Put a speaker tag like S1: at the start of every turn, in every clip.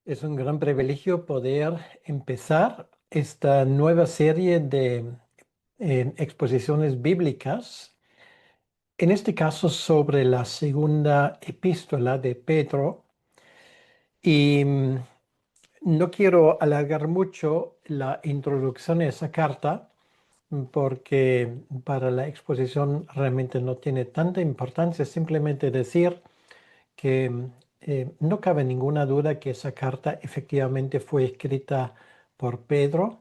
S1: Es un gran privilegio poder empezar esta nueva serie de exposiciones bíblicas, en este caso sobre la segunda epístola de Pedro. Y no quiero alargar mucho la introducción a esa carta porque para la exposición realmente no tiene tanta importancia, simplemente decir que no cabe ninguna duda que esa carta efectivamente fue escrita por Pedro.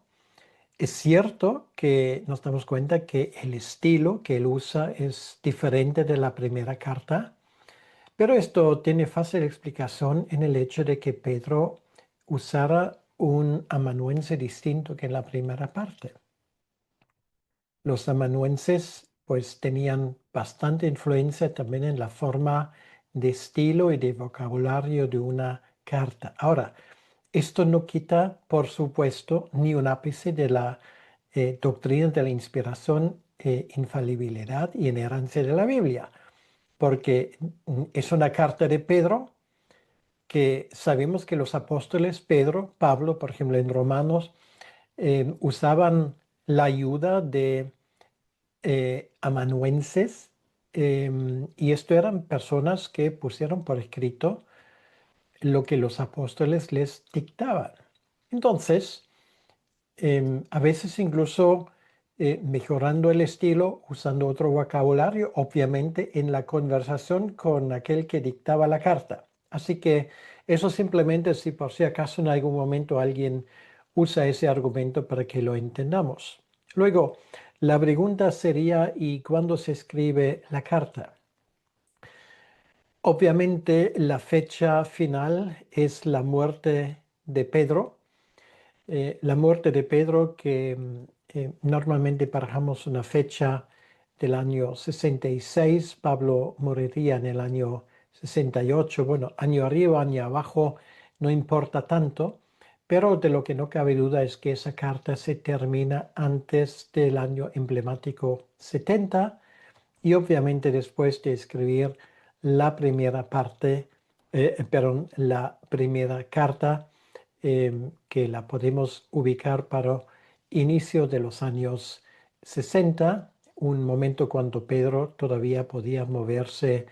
S1: Es cierto que nos damos cuenta que el estilo que él usa es diferente de la primera carta, pero esto tiene fácil explicación en el hecho de que Pedro usara un amanuense distinto que en la primera parte. Los amanuenses pues tenían bastante influencia también en la forma de estilo y de vocabulario de una carta. Ahora, esto no quita, por supuesto, ni un ápice de la doctrina de la inspiración, infalibilidad y inerrancia de la Biblia, porque es una carta de Pedro que sabemos que los apóstoles, Pedro, Pablo, por ejemplo, en Romanos, usaban la ayuda de amanuenses, y esto eran personas que pusieron por escrito lo que los apóstoles les dictaban. Entonces, a veces incluso mejorando el estilo, usando otro vocabulario, obviamente en la conversación con aquel que dictaba la carta. Así que eso simplemente si por si acaso en algún momento alguien usa ese argumento para que lo entendamos. Luego, la pregunta sería, ¿y cuándo se escribe la carta? Obviamente la fecha final es la muerte de Pedro. La muerte de Pedro, que normalmente barajamos una fecha del año 66, Pablo moriría en el año 68, bueno, año arriba, año abajo, no importa tanto, pero de lo que no cabe duda es que esa carta se termina antes del año emblemático 70 y obviamente después de escribir la primera parte, perdón, la primera carta, que la podemos ubicar para inicio de los años 60, un momento cuando Pedro todavía podía moverse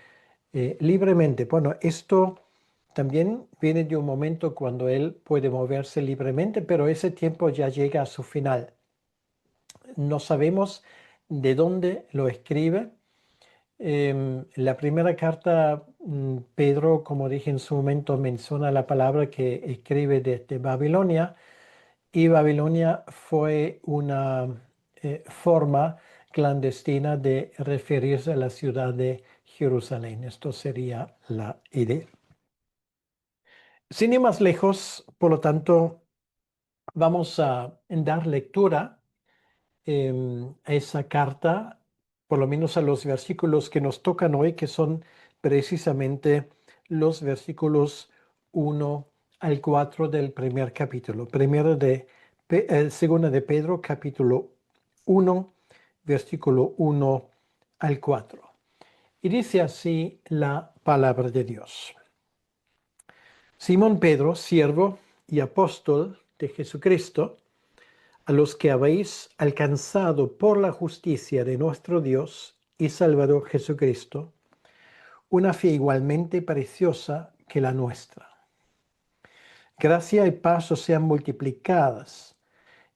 S1: libremente. Bueno, esto también viene de un momento cuando él puede moverse libremente, pero ese tiempo ya llega a su final. No sabemos de dónde lo escribe. La primera carta, Pedro, como dije en su momento, menciona la palabra que escribe desde Babilonia, y Babilonia fue una forma clandestina de referirse a la ciudad de Jerusalén. Esto sería la idea. Sin ir más lejos, por lo tanto, vamos a dar lectura a esa carta, por lo menos a los versículos que nos tocan hoy, que son precisamente los versículos 1 al 4 del primer capítulo. Segunda de Pedro, capítulo 1, versículo 1 al 4. Y dice así la palabra de Dios. Simón Pedro, siervo y apóstol de Jesucristo, a los que habéis alcanzado por la justicia de nuestro Dios y Salvador Jesucristo, una fe igualmente preciosa que la nuestra. Gracia y paz os sean multiplicadas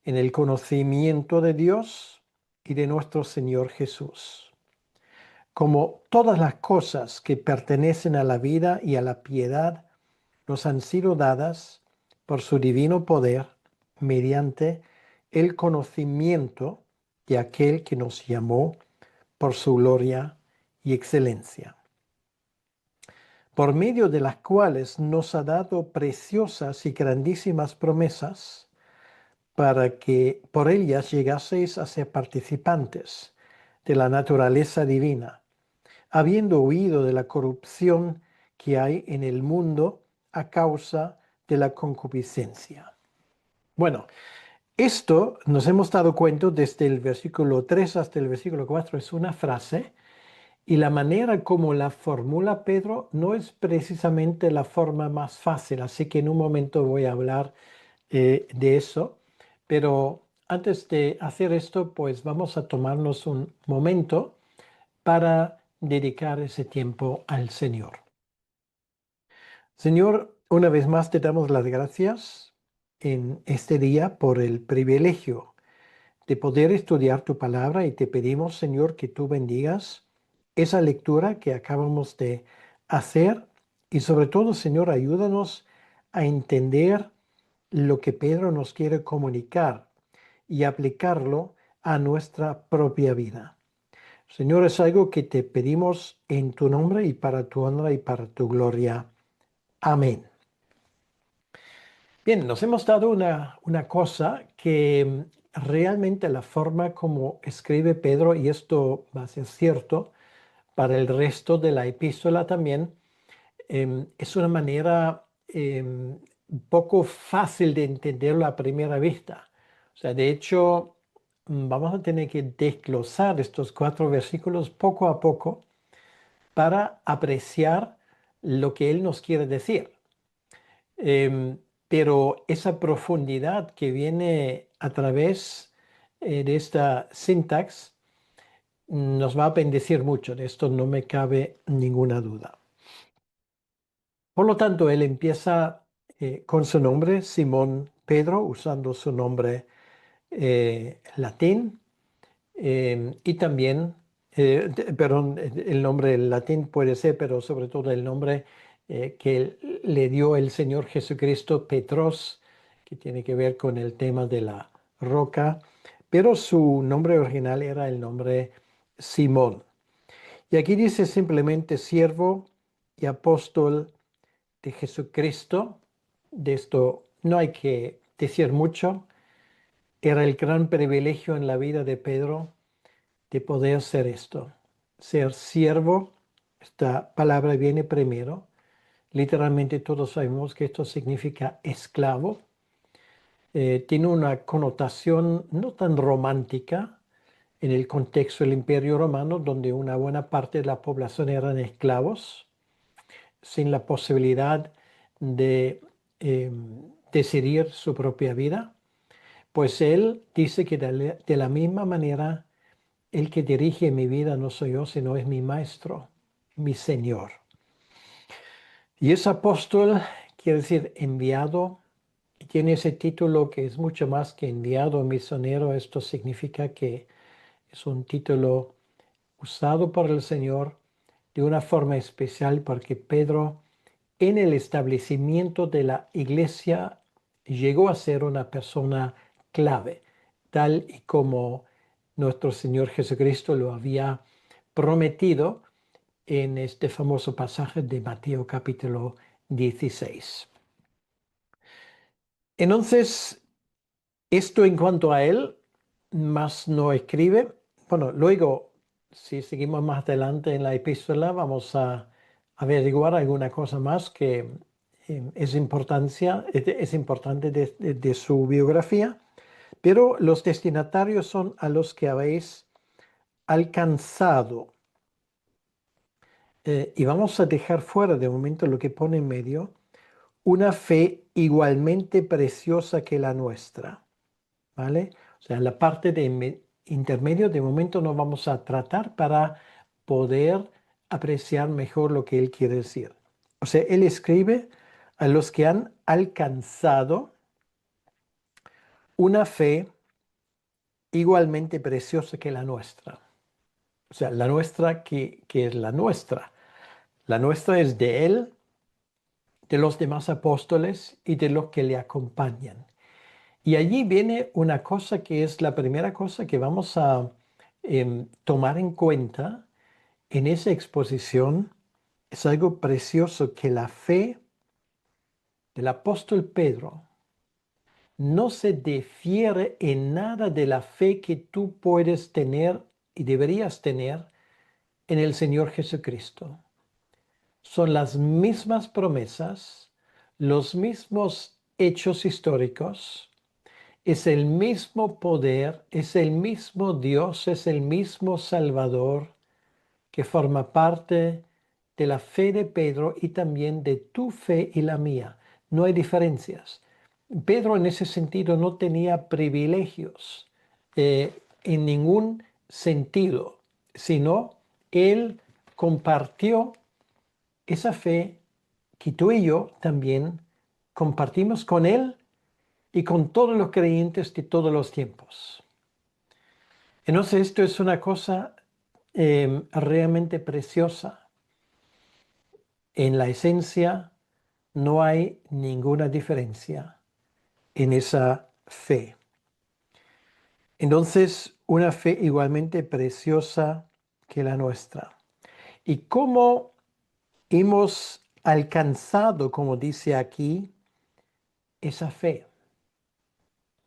S1: en el conocimiento de Dios y de nuestro Señor Jesús. Como todas las cosas que pertenecen a la vida y a la piedad nos han sido dadas por su divino poder mediante el conocimiento de aquel que nos llamó por su gloria y excelencia, por medio de las cuales nos ha dado preciosas y grandísimas promesas, para que por ellas llegaseis a ser participantes de la naturaleza divina, habiendo huido de la corrupción que hay en el mundo a causa de la concupiscencia. Bueno, esto nos hemos dado cuenta desde el versículo 3 hasta el versículo 4, es una frase, Y la manera como la formula Pedro no es precisamente la forma más fácil, así que en un momento voy a hablar de eso. Pero antes de hacer esto, pues vamos a tomarnos un momento para dedicar ese tiempo al Señor. Señor, una vez más te damos las gracias en este día por el privilegio de poder estudiar tu palabra y te pedimos, Señor, que tú bendigas esa lectura que acabamos de hacer y sobre todo, Señor, ayúdanos a entender lo que Pedro nos quiere comunicar y aplicarlo a nuestra propia vida. Señor, es algo que te pedimos en tu nombre y para tu honra y para tu gloria. Amén. Bien, nos hemos dado una cosa que realmente la forma como escribe Pedro, y esto va a ser cierto para el resto de la epístola también, es una manera un poco fácil de entenderlo a primera vista. O sea, de hecho, vamos a tener que desglosar estos 4 versículos poco a poco para apreciar lo que él nos quiere decir. Em, pero esa profundidad que viene a través de esta sintax nos va a bendecir mucho. De esto no me cabe ninguna duda. Por lo tanto, él empieza con su nombre, Simón Pedro, usando su nombre latín. Y también, perdón, el nombre latín puede ser, pero sobre todo el nombre que le dio el Señor Jesucristo, Petros, que tiene que ver con el tema de la roca, pero su nombre original era el nombre Simón. Y aquí dice simplemente siervo y apóstol de Jesucristo. De esto no hay que decir mucho. Era el gran privilegio en la vida de Pedro de poder ser esto, ser siervo. Esta palabra viene primero. Literalmente todos sabemos que esto significa esclavo. Tiene una connotación no tan romántica en el contexto del Imperio Romano, donde una buena parte de la población eran esclavos, sin la posibilidad de decidir su propia vida. Pues él dice que de la misma manera el que dirige mi vida no soy yo, sino es mi maestro, mi Señor. Y es apóstol, quiere decir enviado, y tiene ese título que es mucho más que enviado, misionero. Esto significa que es un título usado por el Señor de una forma especial porque Pedro, en el establecimiento de la iglesia, llegó a ser una persona clave, tal y como nuestro Señor Jesucristo lo había prometido en este famoso pasaje de Mateo capítulo 16. Entonces, esto en cuanto a él, más no escribe. Bueno, luego, si seguimos más adelante en la epístola, vamos a averiguar alguna cosa más que es importante de su biografía, pero los destinatarios son a los que habéis alcanzado. Y vamos a dejar fuera de momento lo que pone en medio, una fe igualmente preciosa que la nuestra, ¿vale? O sea, la parte de intermedio de momento no vamos a tratar para poder apreciar mejor lo que él quiere decir. O sea, él escribe a los que han alcanzado una fe igualmente preciosa que la nuestra. O sea, la nuestra que es la nuestra. La nuestra es de él, de los demás apóstoles y de los que le acompañan. Y allí viene una cosa que es la primera cosa que vamos a tomar en cuenta en esa exposición. Es algo precioso que la fe del apóstol Pedro no se difiere en nada de la fe que tú puedes tener y deberías tener en el Señor Jesucristo. Son las mismas promesas, los mismos hechos históricos. Es el mismo poder, es el mismo Dios, es el mismo Salvador que forma parte de la fe de Pedro y también de tu fe y la mía. No hay diferencias. Pedro en ese sentido no tenía privilegios en ningún sentido, sino él compartió esa fe que tú y yo también compartimos con él y con todos los creyentes de todos los tiempos. Entonces esto es una cosa realmente preciosa. En la esencia no hay ninguna diferencia en esa fe. Entonces, una fe igualmente preciosa que la nuestra. ¿Y cómo hemos alcanzado, como dice aquí, esa fe?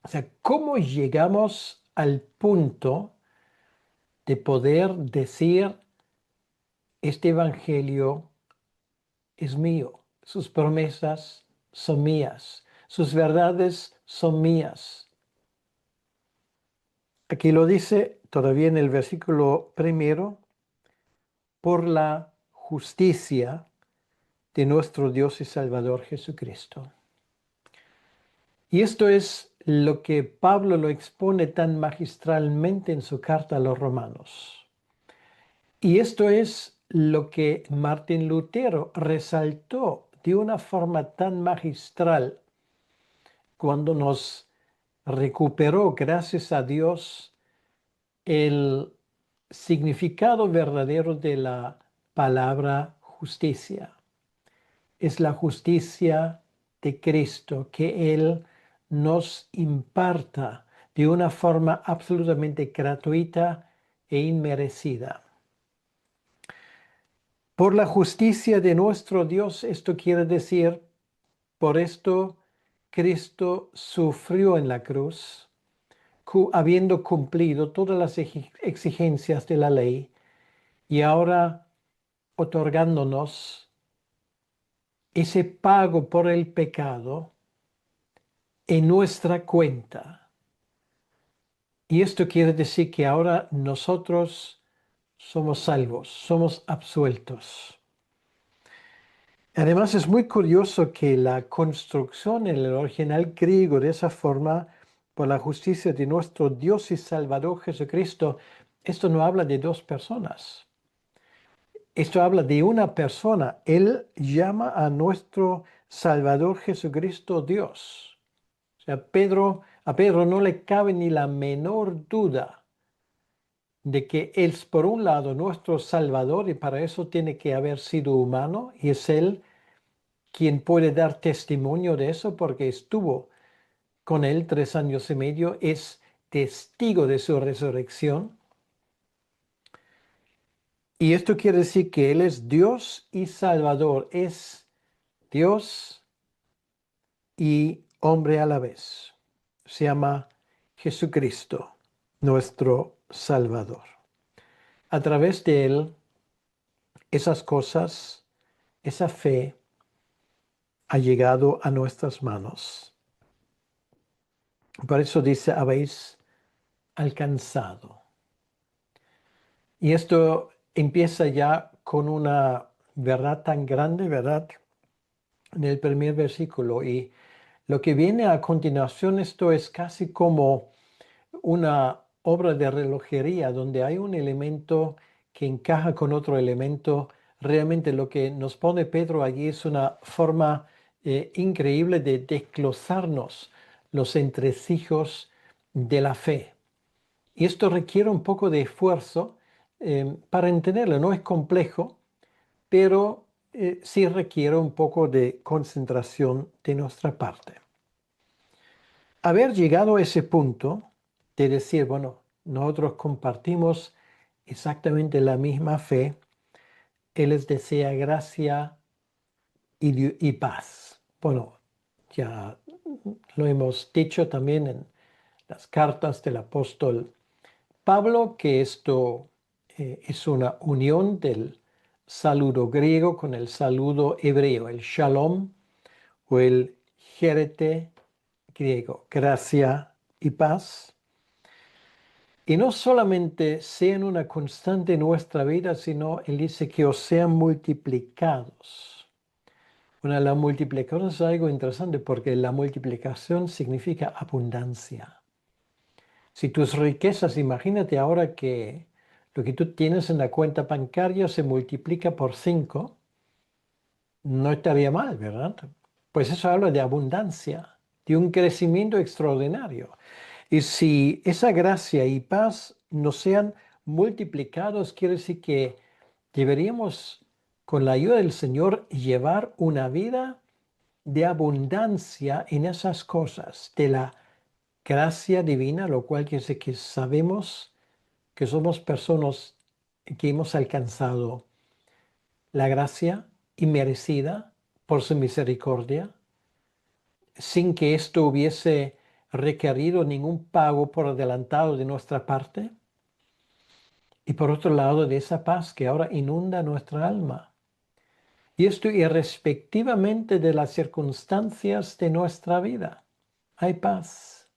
S1: O sea, ¿cómo llegamos al punto de poder decir, este evangelio es mío, sus promesas son mías, sus verdades son mías? Aquí lo dice todavía en el versículo primero, por la justicia de nuestro Dios y Salvador Jesucristo. Y esto es lo que Pablo lo expone tan magistralmente en su carta a los romanos. Y esto es lo que Martín Lutero resaltó de una forma tan magistral cuando nos recuperó, gracias a Dios, el significado verdadero de la palabra justicia. Es la justicia de Cristo que Él nos imparta de una forma absolutamente gratuita e inmerecida. Por la justicia de nuestro Dios, esto quiere decir, por esto Cristo sufrió en la cruz, habiendo cumplido todas las exigencias de la ley y ahora otorgándonos ese pago por el pecado en nuestra cuenta. Y esto quiere decir que ahora nosotros somos salvos, somos absueltos. Además es muy curioso que la construcción en el original griego de esa forma, por la justicia de nuestro Dios y Salvador Jesucristo, esto no habla de dos personas. Esto habla de una persona. Él llama a nuestro Salvador Jesucristo Dios. O sea, a Pedro no le cabe ni la menor duda de que Él es por un lado nuestro Salvador y para eso tiene que haber sido humano y es Él quien puede dar testimonio de eso porque estuvo con Él 3 años y medio, es testigo de su resurrección. Y esto quiere decir que Él es Dios y Salvador, es Dios y hombre a la vez. Se llama Jesucristo, nuestro Salvador. A través de Él, esas cosas, esa fe ha llegado a nuestras manos. Por eso dice, habéis alcanzado. Y esto empieza ya con una verdad tan grande, ¿verdad? En el primer versículo. Y lo que viene a continuación, esto es casi como una obra de relojería donde hay un elemento que encaja con otro elemento. Realmente lo que nos pone Pedro allí es una forma increíble de desglosarnos los entresijos de la fe. Y esto requiere un poco de esfuerzo para entenderlo. No es complejo, pero sí requiere un poco de concentración de nuestra parte. Haber llegado a ese punto de decir, bueno, nosotros compartimos exactamente la misma fe, Él les desea gracia y paz. Bueno, ya lo hemos dicho también en las cartas del apóstol Pablo, que esto es una unión del saludo griego con el saludo hebreo, el shalom o el jerete griego, gracia y paz. Y no solamente sean una constante en nuestra vida, sino Él dice que os sean multiplicados. Bueno, la multiplicación es algo interesante porque la multiplicación significa abundancia. Si tus riquezas, imagínate ahora que lo que tú tienes en la cuenta bancaria se multiplica por 5, no estaría mal, ¿verdad? Pues eso habla de abundancia, de un crecimiento extraordinario. Y si esa gracia y paz no sean multiplicados, quiere decir que deberíamos, con la ayuda del Señor, llevar una vida de abundancia en esas cosas, de la gracia divina, lo cual quiere decir que sabemos que somos personas que hemos alcanzado la gracia inmerecida por su misericordia, sin que esto hubiese requerido ningún pago por adelantado de nuestra parte. Y por otro lado, de esa paz que ahora inunda nuestra alma. Y esto irrespectivamente de las circunstancias de nuestra vida. Hay paz,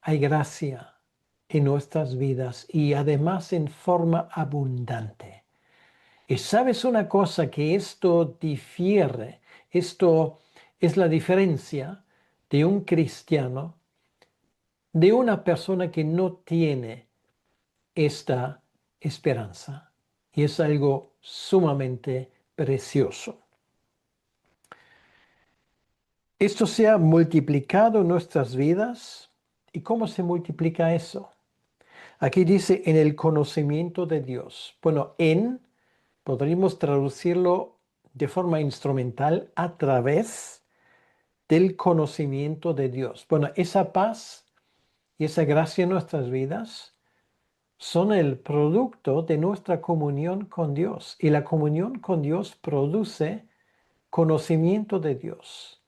S1: hay gracia en nuestras vidas y además en forma abundante. Y sabes una cosa, que esto difiere, esto es la diferencia de un cristiano, de una persona que no tiene esta esperanza. Y es algo sumamente precioso. Esto se ha multiplicado en nuestras vidas. ¿Y cómo se multiplica eso? Aquí dice en el conocimiento de Dios. Bueno, podríamos traducirlo de forma instrumental, a través del conocimiento de Dios. Bueno, esa paz y esa gracia en nuestras vidas son el producto de nuestra comunión con Dios. Y la comunión con Dios produce conocimiento de Dios.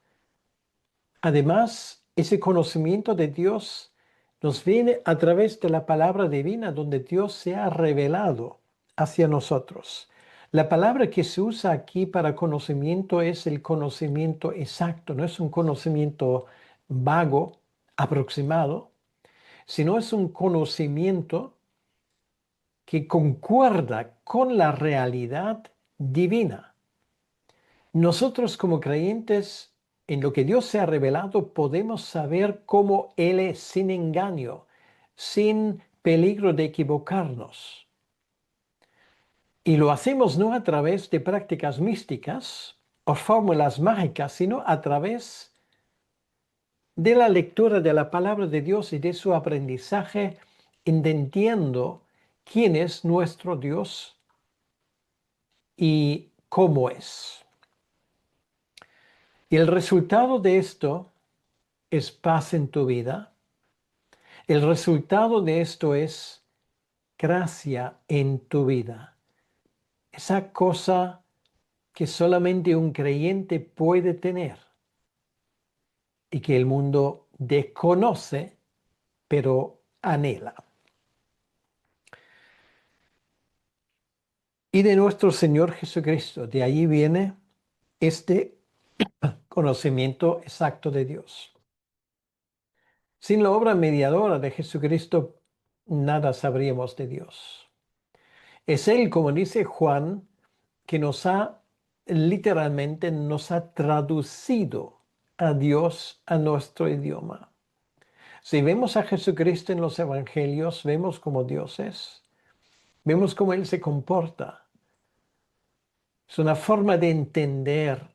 S1: Además, ese conocimiento de Dios nos viene a través de la palabra divina, donde Dios se ha revelado hacia nosotros. La palabra que se usa aquí para conocimiento es el conocimiento exacto, no es un conocimiento vago, aproximado, sino es un conocimiento que concuerda con la realidad divina. Nosotros como creyentes en lo que Dios se ha revelado podemos saber cómo Él es sin engaño, sin peligro de equivocarnos. Y lo hacemos no a través de prácticas místicas o fórmulas mágicas, sino a través de la lectura de la palabra de Dios y de su aprendizaje, entendiendo quién es nuestro Dios y cómo es. Y el resultado de esto es paz en tu vida. El resultado de esto es gracia en tu vida. Esa cosa que solamente un creyente puede tener y que el mundo desconoce, pero anhela. Y de nuestro Señor Jesucristo, de allí viene este conocimiento exacto de Dios. Sin la obra mediadora de Jesucristo, nada sabríamos de Dios. Es Él, como dice Juan, que literalmente nos ha traducido a Dios a nuestro idioma. Si vemos a Jesucristo en los evangelios, vemos cómo Dios es. Vemos cómo Él se comporta. Es una forma de entender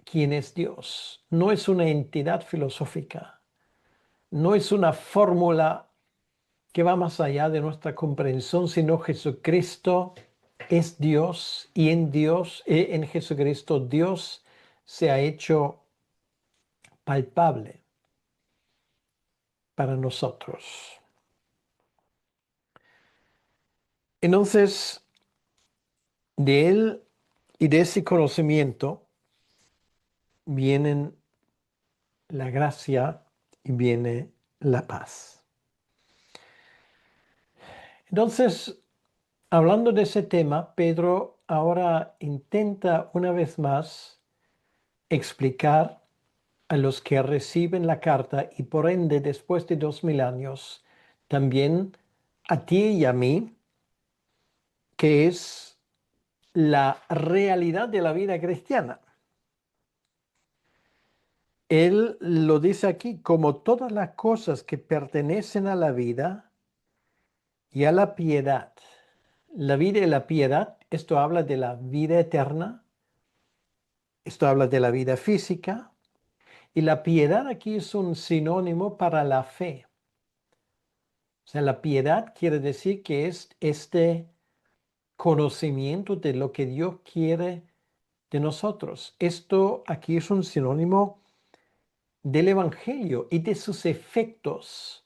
S1: quién es Dios. No es una entidad filosófica. No es una fórmula que va más allá de nuestra comprensión, sino Jesucristo es Dios y en Jesucristo Dios se ha hecho palpable para nosotros. Entonces, de Él y de ese conocimiento vienen la gracia y viene la paz. Entonces, hablando de ese tema, Pedro ahora intenta una vez más explicar a los que reciben la carta y por ende después de 2000 años también a ti y a mí, que es la realidad de la vida cristiana. Él lo dice aquí, como todas las cosas que pertenecen a la vida y a la piedad. La vida y la piedad, esto habla de la vida eterna, esto habla de la vida física, y la piedad aquí es un sinónimo para la fe. O sea, la piedad quiere decir que es este conocimiento de lo que Dios quiere de nosotros. Esto aquí es un sinónimo del Evangelio y de sus efectos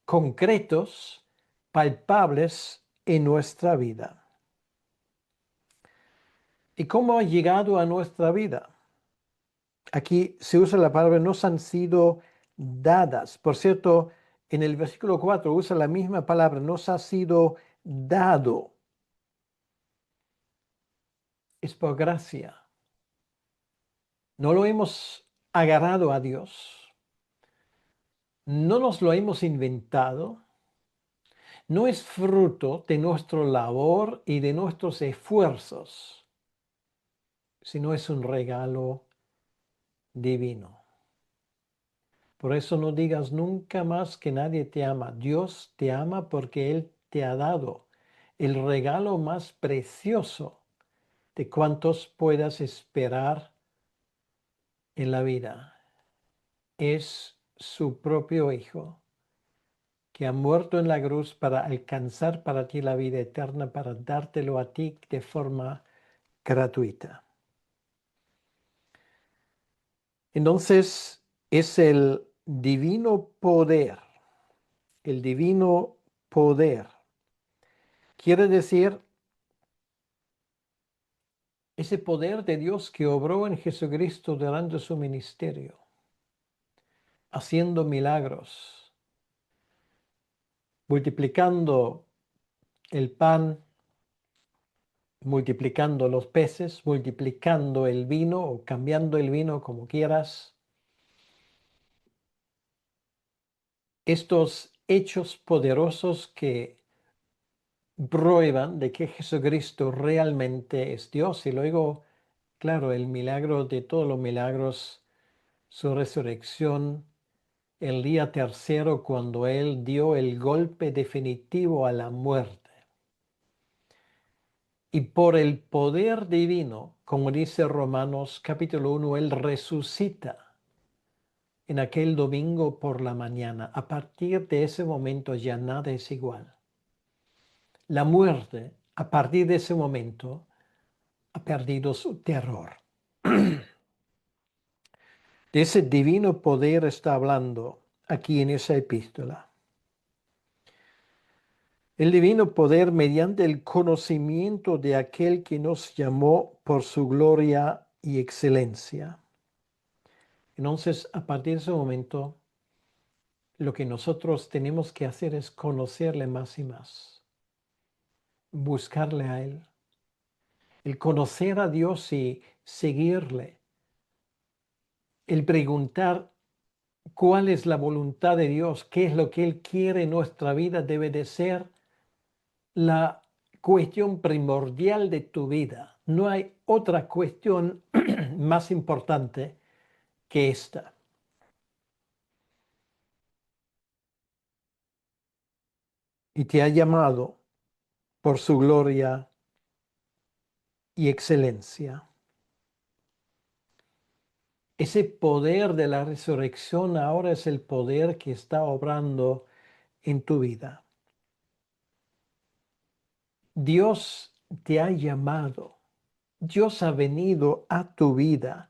S1: concretos, palpables en nuestra vida. ¿Y cómo ha llegado a nuestra vida? Aquí se usa la palabra nos han sido dadas. Por cierto, en el versículo 4 usa la misma palabra, nos ha sido dado. Es por gracia. No lo hemos agarrado a Dios. No nos lo hemos inventado. No es fruto de nuestra labor y de nuestros esfuerzos, sino es un regalo divino. Por eso no digas nunca más que nadie te ama. Dios te ama porque Él te ha dado el regalo más precioso de cuantos puedas esperar en la vida. Es su propio Hijo, que ha muerto en la cruz para alcanzar para ti la vida eterna, para dártelo a ti de forma gratuita. Entonces, es el divino poder, el divino poder. Quiere decir, ese poder de Dios que obró en Jesucristo durante su ministerio, haciendo milagros, multiplicando el pan, multiplicando los peces, multiplicando el vino o cambiando el vino como quieras. Estos hechos poderosos que prueban de que Jesucristo realmente es Dios. Y luego, claro, el milagro de todos los milagros, su resurrección, el día tercero cuando Él dio el golpe definitivo a la muerte. Y por el poder divino, como dice Romanos capítulo 1, Él resucita en aquel domingo por la mañana. A partir de ese momento ya nada es igual. La muerte, a partir de ese momento, ha perdido su terror. De ese divino poder está hablando aquí en esa epístola. El divino poder mediante el conocimiento de aquel que nos llamó por su gloria y excelencia. Entonces, a partir de ese momento, lo que nosotros tenemos que hacer es conocerle más y más, buscarle a Él, el conocer a Dios y seguirle, el preguntar cuál es la voluntad de Dios, qué es lo que Él quiere en nuestra vida, debe de ser la cuestión primordial de tu vida. No hay otra cuestión más importante que esta. Y te ha llamado por su gloria y excelencia. Ese poder de la resurrección ahora es el poder que está obrando en tu vida. Dios te ha llamado. Dios ha venido a tu vida.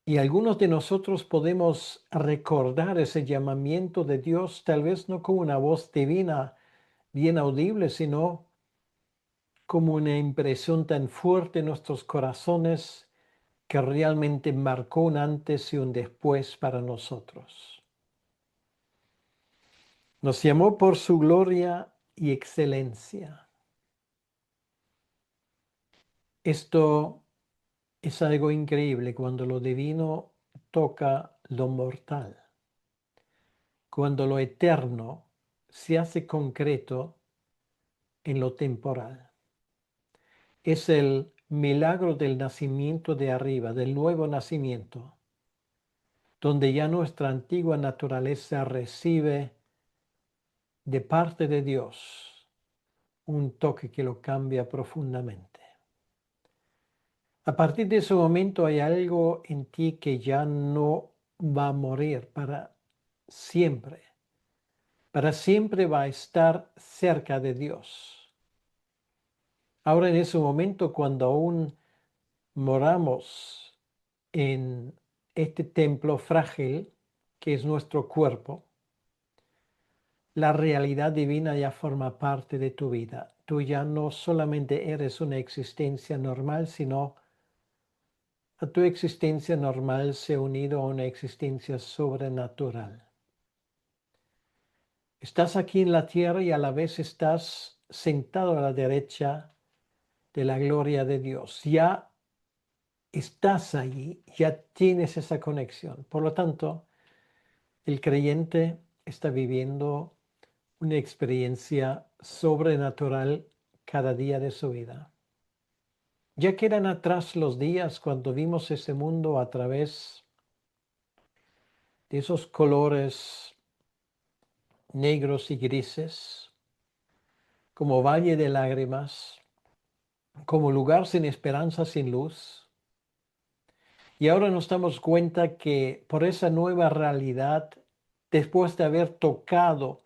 S1: Y algunos de nosotros podemos recordar ese llamamiento de Dios, tal vez no como una voz divina bien audible, sino como una impresión tan fuerte en nuestros corazones que realmente marcó un antes y un después para nosotros. Nos llamó por su gloria y excelencia. Esto es algo increíble cuando lo divino toca lo mortal. cuando lo eterno se hace concreto en lo temporal. Es el milagro del nacimiento de arriba, del nuevo nacimiento, donde ya nuestra antigua naturaleza recibe de parte de Dios un toque que lo cambia profundamente. A partir de ese momento hay algo en ti que ya no va a morir para siempre. Para siempre va a estar cerca de Dios. Ahora en ese momento, cuando aún moramos en este templo frágil que es nuestro cuerpo, la realidad divina ya forma parte de tu vida. Tú ya no solamente eres una existencia normal, sino a tu existencia normal se ha unido a una existencia sobrenatural. Estás aquí en la tierra y a la vez estás sentado a la derecha de la gloria de Dios. Ya estás allí, ya tienes esa conexión. Por lo tanto, el creyente está viviendo una experiencia sobrenatural cada día de su vida. Ya quedan atrás los días cuando vimos ese mundo a través de esos colores negros y grises, como valle de lágrimas, como lugar sin esperanza, sin luz. Y ahora nos damos cuenta que por esa nueva realidad, después de haber tocado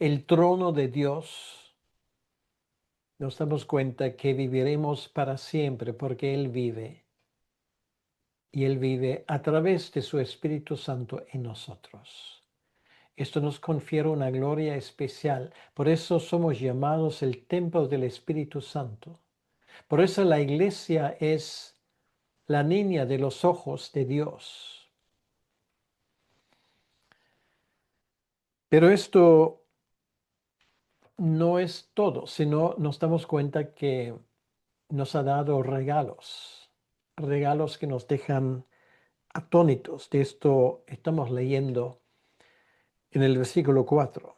S1: el trono de Dios, nos damos cuenta que viviremos para siempre porque Él vive. Y Él vive a través de su Espíritu Santo en nosotros. Esto nos confiere una gloria especial. Por eso somos llamados el templo del Espíritu Santo. Por eso la iglesia es la niña de los ojos de Dios. Pero esto no es todo, sino nos damos cuenta que nos ha dado regalos, regalos que nos dejan atónitos. De esto estamos leyendo en el versículo 4.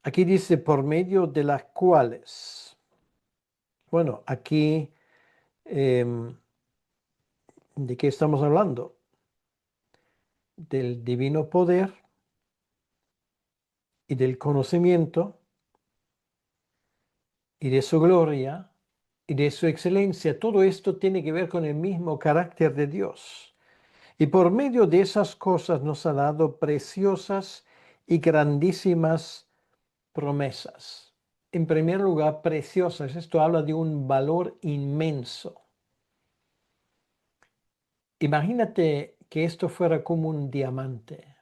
S1: Aquí dice, por medio de las cuales. Bueno, aquí, ¿de qué estamos hablando? Del divino poder y del conocimiento y de su gloria y de su excelencia. Todo esto tiene que ver con el mismo carácter de Dios. Y por medio de esas cosas nos ha dado preciosas y grandísimas promesas. En primer lugar, preciosas. Esto habla de un valor inmenso. Imagínate que esto fuera como un diamante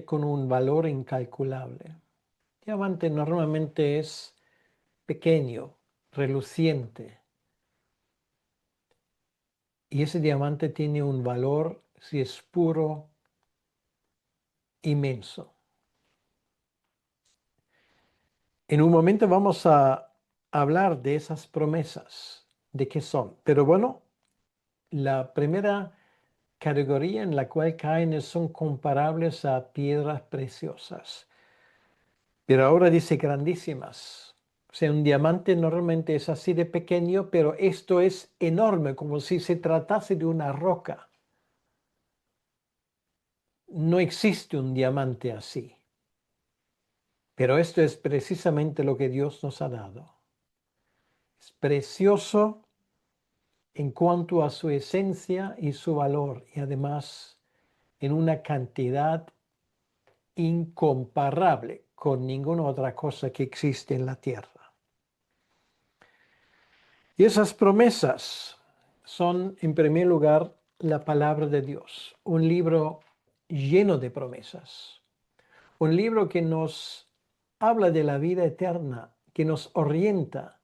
S1: con un valor incalculable. Diamante normalmente es pequeño, reluciente, y ese diamante tiene un valor, si es puro, inmenso. En un momento vamos a hablar de esas promesas, de qué son. Pero bueno, la primera categoría en la cual caen son comparables a piedras preciosas. Pero ahora dice grandísimas. O sea, un diamante normalmente es así de pequeño, pero esto es enorme, como si se tratase de una roca. No existe un diamante así. Pero esto es precisamente lo que Dios nos ha dado. Es precioso en cuanto a su esencia y su valor, y además en una cantidad incomparable con ninguna otra cosa que existe en la tierra. Y esas promesas son, en primer lugar, la palabra de Dios, un libro lleno de promesas, un libro que nos habla de la vida eterna, que nos orienta,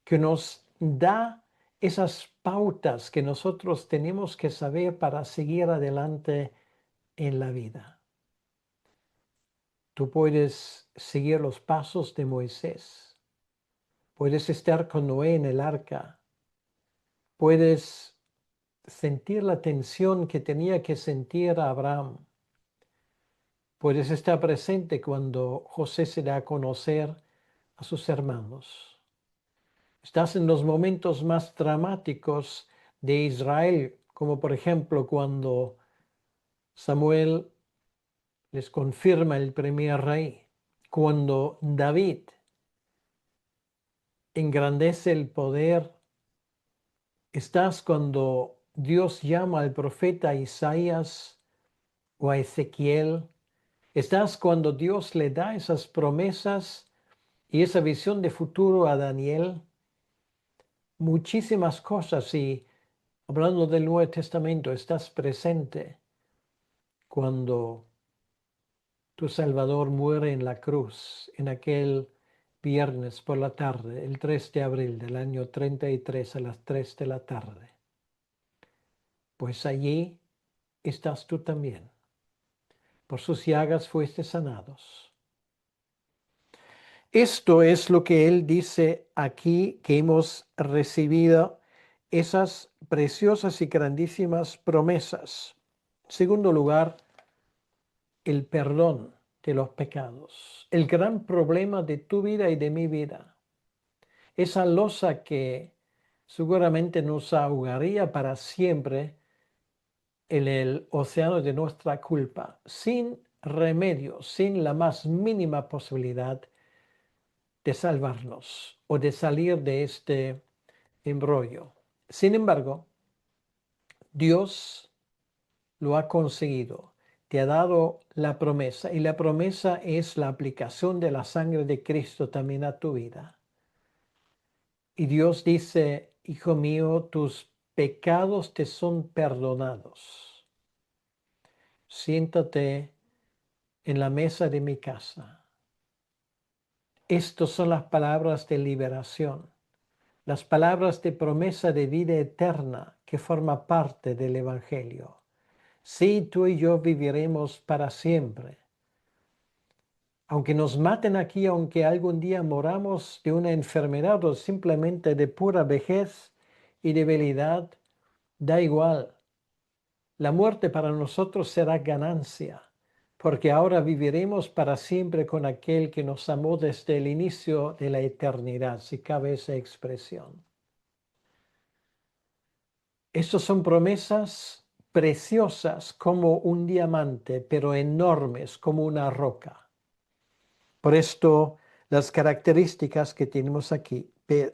S1: que nos da esas pautas que nosotros tenemos que saber para seguir adelante en la vida. Tú puedes seguir los pasos de Moisés, puedes estar con Noé en el arca, puedes sentir la tensión que tenía que sentir Abraham. Puedes estar presente cuando José se da a conocer a sus hermanos. Estás en los momentos más dramáticos de Israel, como por ejemplo cuando Samuel les confirma el primer rey, cuando David engrandece el poder. Estás cuando Dios llama al profeta Isaías o a Ezequiel. Estás cuando Dios le da esas promesas y esa visión de futuro a Daniel. Muchísimas cosas. Y hablando del Nuevo Testamento, estás presente cuando tu Salvador muere en la cruz, en aquel viernes por la tarde, el 3 de abril del año 33 a las 3 de la tarde. Pues allí estás tú también. Por sus llagas fuiste sanados. Esto es lo que Él dice aquí, que hemos recibido esas preciosas y grandísimas promesas. En segundo lugar, el perdón de los pecados. El gran problema de tu vida y de mi vida. Esa losa que seguramente nos ahogaría para siempre en el océano de nuestra culpa, sin remedio, sin la más mínima posibilidad de salvarnos o de salir de este embrollo. Sin embargo, Dios lo ha conseguido. Te ha dado la promesa y la promesa es la aplicación de la sangre de Cristo también a tu vida. Y Dios dice, hijo mío, tus pecados te son perdonados. Siéntate en la mesa de mi casa. Estas son las palabras de liberación, las palabras de promesa de vida eterna que forma parte del Evangelio. Sí, tú y yo viviremos para siempre. Aunque nos maten aquí, aunque algún día moramos de una enfermedad o simplemente de pura vejez y debilidad, da igual. La muerte para nosotros será ganancia, porque ahora viviremos para siempre con aquel que nos amó desde el inicio de la eternidad, si cabe esa expresión. Estas son promesas preciosas como un diamante, pero enormes como una roca. Por esto, las características que tenemos aquí,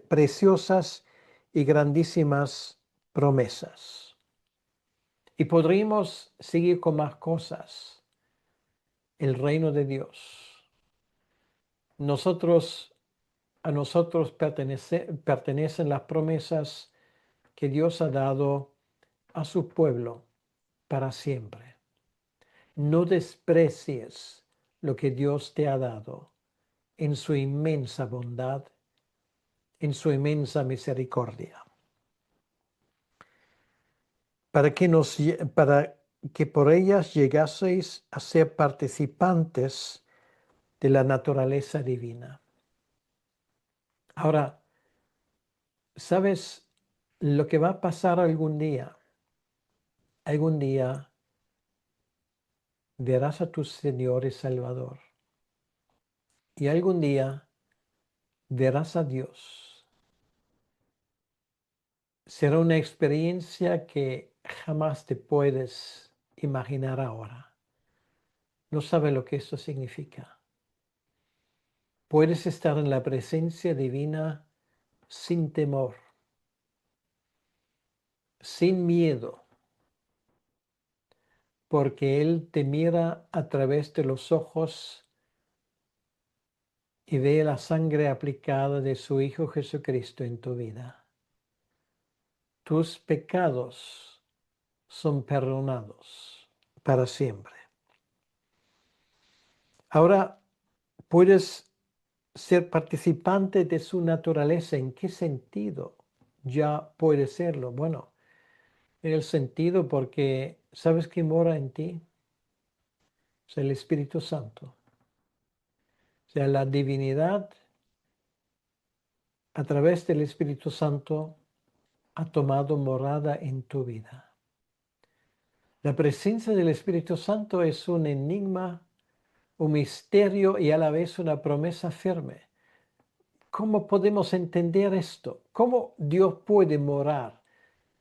S1: preciosas y grandísimas promesas. Y podríamos seguir con más cosas. El reino de Dios. A nosotros pertenecen las promesas que Dios ha dado a su pueblo para siempre. No desprecies lo que Dios te ha dado en su inmensa bondad, en su inmensa misericordia. Para que por ellas llegaseis a ser participantes de la naturaleza divina. Ahora, ¿sabes lo que va a pasar algún día? Algún día verás a tu Señor y Salvador. Y algún día verás a Dios. Será una experiencia que jamás te puedes imaginar ahora. No sabes lo que esto significa. Puedes estar en la presencia divina sin temor, sin miedo, porque Él te mira a través de los ojos y ve la sangre aplicada de su Hijo Jesucristo en tu vida. Tus pecados son perdonados para siempre. Ahora puedes ser participante de su naturaleza. ¿En qué sentido ya puedes serlo? Bueno, en el sentido porque ¿sabes quién mora en ti? Es el Espíritu Santo. O sea, la divinidad a través del Espíritu Santo ha tomado morada en tu vida. La presencia del Espíritu Santo es un enigma, un misterio y a la vez una promesa firme. ¿Cómo podemos entender esto? ¿Cómo Dios puede morar?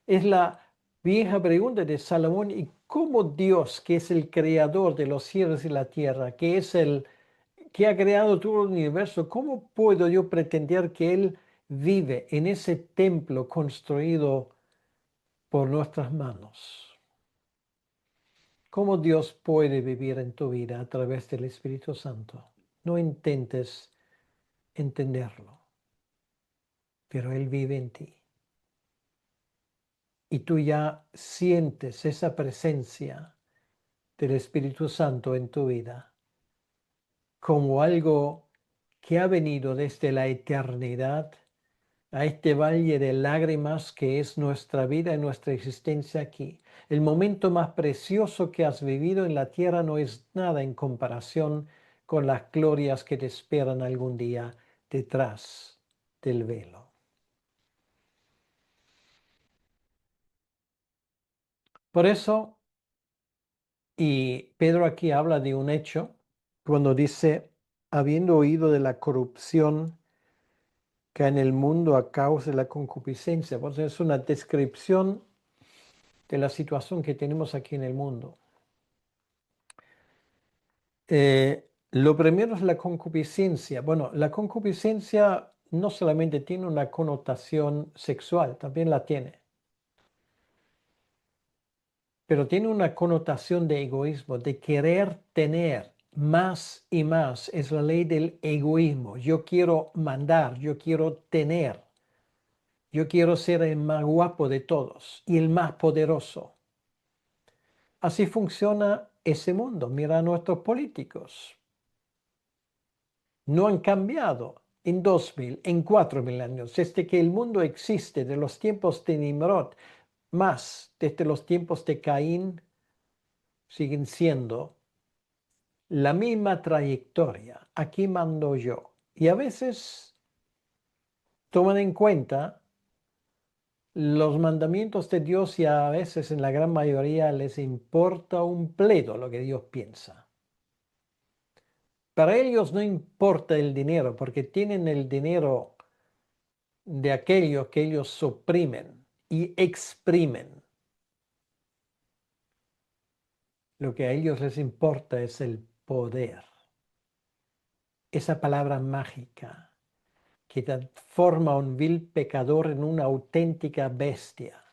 S1: Es la vieja pregunta de Salomón. ¿Y cómo Dios, que es el creador de los cielos y la tierra, que es el que ha creado todo el universo, cómo puedo yo pretender que Él vive en ese templo construido por nuestras manos? ¿Cómo Dios puede vivir en tu vida a través del Espíritu Santo? No intentes entenderlo, pero Él vive en ti. Y tú ya sientes esa presencia del Espíritu Santo en tu vida como algo que ha venido desde la eternidad a este valle de lágrimas que es nuestra vida y nuestra existencia aquí. El momento más precioso que has vivido en la tierra no es nada en comparación con las glorias que te esperan algún día detrás del velo. Por eso, y Pedro aquí habla de un hecho, cuando dice, habiendo oído de la corrupción que hay en el mundo a causa de la concupiscencia, pues es una descripción de la situación que tenemos aquí en el mundo. Lo primero es la concupiscencia. Bueno, la concupiscencia no solamente tiene una connotación sexual, también la tiene, pero tiene una connotación de egoísmo, de querer tener más y más. Es la ley del egoísmo. Yo quiero mandar, yo quiero tener, yo quiero ser el más guapo de todos y el más poderoso. Así funciona ese mundo. Mira a nuestros políticos. No han cambiado en 2000, en 4000 años, desde que el mundo existe, de los tiempos de Nimrod, más desde los tiempos de Caín, siguen siendo la misma trayectoria. Aquí mando yo. Y a veces toman en cuenta los mandamientos de Dios y a veces en la gran mayoría les importa un bledo lo que Dios piensa. Para ellos no importa el dinero porque tienen el dinero de aquello que ellos suprimen y exprimen. Lo que a ellos les importa es el poder. Esa palabra mágica que transforma a un vil pecador en una auténtica bestia.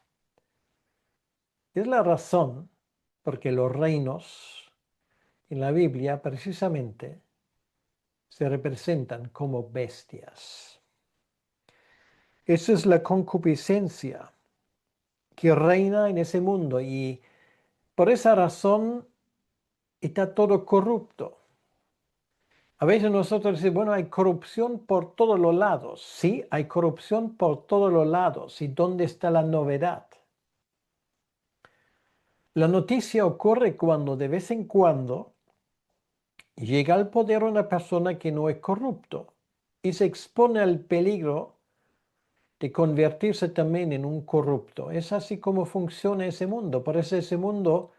S1: Es la razón porque los reinos en la Biblia precisamente se representan como bestias. Esa es la concupiscencia que reina en ese mundo y por esa razón está todo corrupto. A veces nosotros decimos, bueno, hay corrupción por todos los lados. Sí, hay corrupción por todos los lados. ¿Y dónde está la novedad? La noticia ocurre cuando de vez en cuando llega al poder una persona que no es corrupto y se expone al peligro de convertirse también en un corrupto. Es así como funciona ese mundo. Por eso ese mundo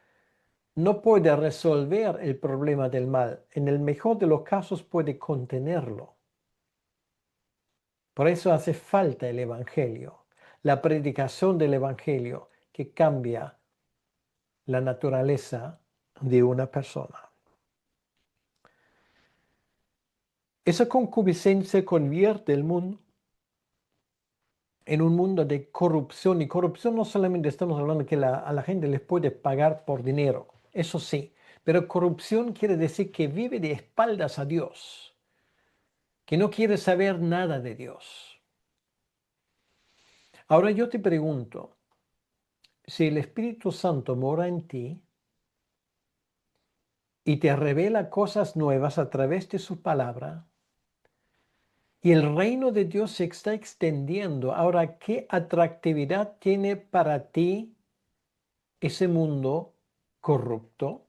S1: no puede resolver el problema del mal. En el mejor de los casos puede contenerlo. Por eso hace falta el Evangelio, la predicación del Evangelio que cambia la naturaleza de una persona. Esa concupiscencia convierte el mundo en un mundo de corrupción. Y corrupción no solamente estamos hablando que a la gente les puede pagar por dinero, eso sí, pero corrupción quiere decir que vive de espaldas a Dios, que no quiere saber nada de Dios. Ahora yo te pregunto, si el Espíritu Santo mora en ti y te revela cosas nuevas a través de su palabra, y el reino de Dios se está extendiendo, ahora, ¿qué atractividad tiene para ti ese mundo corrupto?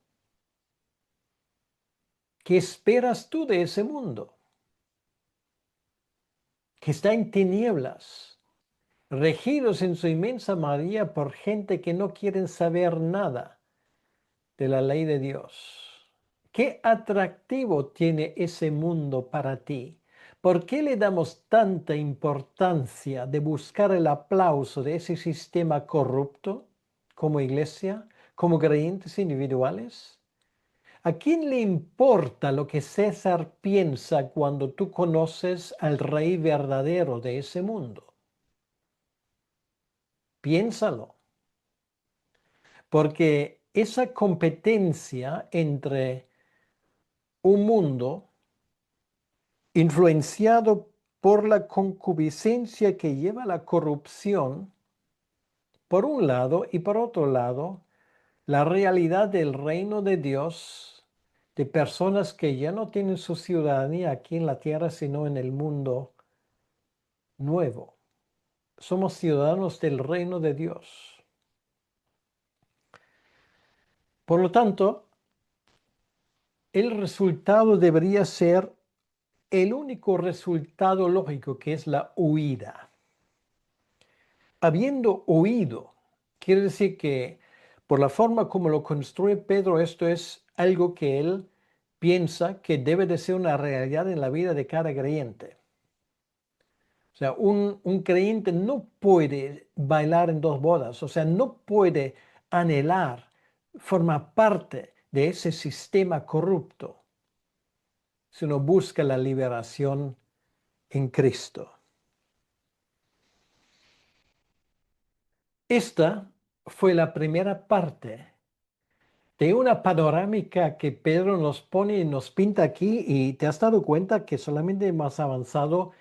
S1: ¿Qué esperas tú de ese mundo que está en tinieblas, regidos en su inmensa mayoría por gente que no quieren saber nada de la ley de Dios. ¿Qué atractivo tiene ese mundo para ti? ¿Por qué le damos tanta importancia de buscar el aplauso de ese sistema corrupto como iglesia, como creyentes individuales? ¿A quién le importa lo que César piensa cuando tú conoces al rey verdadero de ese mundo? Piénsalo, porque esa competencia entre un mundo influenciado por la concupiscencia que lleva a la corrupción, por un lado, y por otro lado, la realidad del reino de Dios, de personas que ya no tienen su ciudadanía aquí en la tierra, sino en el mundo nuevo. Somos ciudadanos del reino de Dios. Por lo tanto, el resultado debería ser el único resultado lógico, que es la huida. Habiendo huido, quiere decir que por la forma como lo construye Pedro, esto es algo que él piensa que debe de ser una realidad en la vida de cada creyente. O sea, un creyente no puede bailar en dos bodas, o sea, no puede anhelar formar parte de ese sistema corrupto, sino busca la liberación en Cristo. Esta fue la primera parte de una panorámica que Pedro nos pone y nos pinta aquí, y te has dado cuenta que solamente hemos avanzado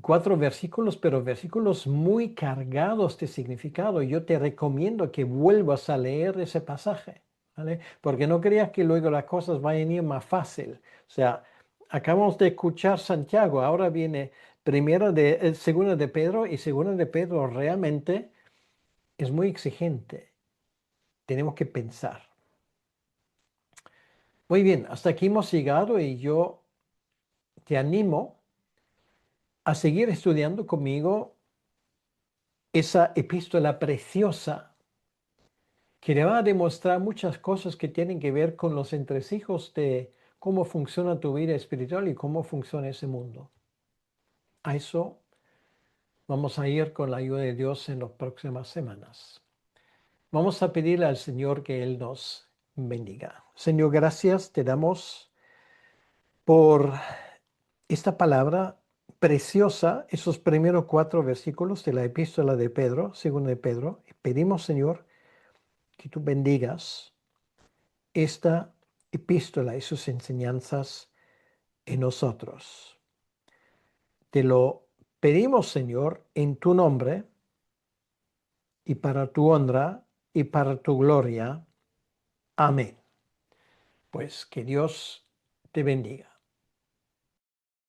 S1: 4 versículos, pero versículos muy cargados de significado. Yo te recomiendo que vuelvas a leer ese pasaje, ¿vale? Porque no creas que luego las cosas vayan a ir más fácil. O sea, acabamos de escuchar Santiago, ahora viene segunda de Pedro, y segunda de Pedro realmente es muy exigente. Tenemos que pensar. Muy bien, hasta aquí hemos llegado, y yo te animo a seguir estudiando conmigo esa epístola preciosa que le va a demostrar muchas cosas que tienen que ver con los entresijos de cómo funciona tu vida espiritual y cómo funciona ese mundo. A eso vamos a ir con la ayuda de Dios en las próximas semanas. Vamos a pedirle al Señor que Él nos bendiga. Señor, gracias te damos por esta palabra preciosa, esos primeros 4 versículos de la epístola de Pedro, según de Pedro. Y pedimos, Señor, que tú bendigas esta epístola y sus enseñanzas en nosotros. Te lo pedimos, Señor, en tu nombre y para tu honra y para tu gloria. Amén. Pues que Dios te bendiga.